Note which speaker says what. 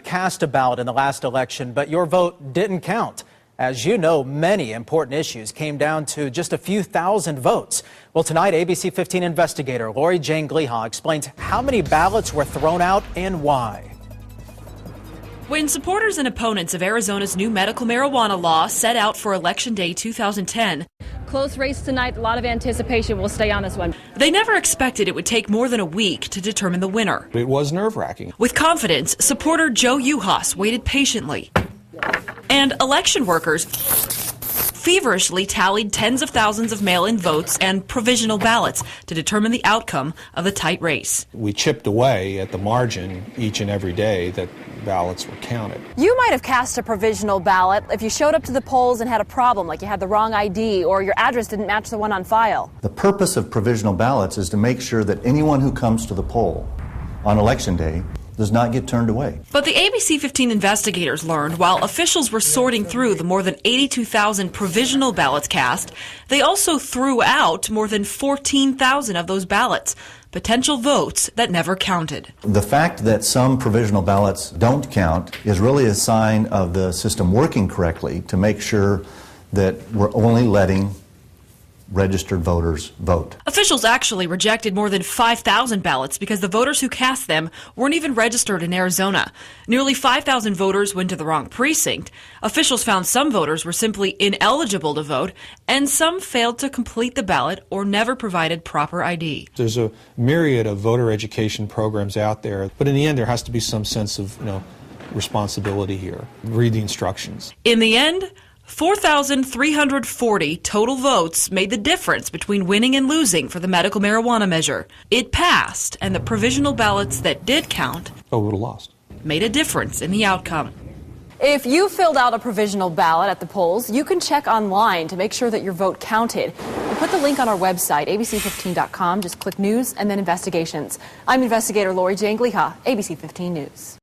Speaker 1: cast a ballot in the last election, but your vote didn't count. As you know, many important issues came down to just a few thousand votes. Well, tonight, ABC15 investigator Lori Jane Gliha explains how many ballots were thrown out and why.
Speaker 2: When supporters and opponents of Arizona's new medical marijuana law set out for Election Day 2010,
Speaker 3: close race tonight, a lot of anticipation. We'll stay on this one.
Speaker 2: They never expected it would take more than a week to determine the winner.
Speaker 4: It was nerve-wracking.
Speaker 2: With confidence, supporter Joe Uhas waited patiently. And election workers feverishly tallied tens of thousands of mail-in votes and provisional ballots to determine the outcome of the tight race.
Speaker 4: We chipped away at the margin each and every day that ballots were counted.
Speaker 3: You might have cast a provisional ballot if you showed up to the polls and had a problem, like you had the wrong ID or your address didn't match the one on file.
Speaker 5: The purpose of provisional ballots is to make sure that anyone who comes to the poll on Election Day does not get turned away.
Speaker 2: But the ABC15 investigators learned while officials were sorting through the more than 82,000 provisional ballots cast, they also threw out more than 14,000 of those ballots, potential votes that never counted.
Speaker 5: The fact that some provisional ballots don't count is really a sign of the system working correctly to make sure that we're only letting registered voters vote.
Speaker 2: Officials actually rejected more than 5,000 ballots because the voters who cast them weren't even registered in Arizona. Nearly 5,000 voters went to the wrong precinct. Officials found some voters were simply ineligible to vote, and some failed to complete the ballot or never provided proper ID.
Speaker 4: There's a myriad of voter education programs out there, but in the end there has to be some sense of, responsibility here. Read the instructions.
Speaker 2: In the end, 4,340 total votes made the difference between winning and losing for the medical marijuana measure. It passed, and the provisional ballots that did count
Speaker 4: We would have lost.
Speaker 2: made a difference in the outcome.
Speaker 3: If you filled out a provisional ballot at the polls, you can check online to make sure that your vote counted. We'll put the link on our website, abc15.com. Just click News and then Investigations. I'm investigator Lori Jane Gliha, ABC15 News.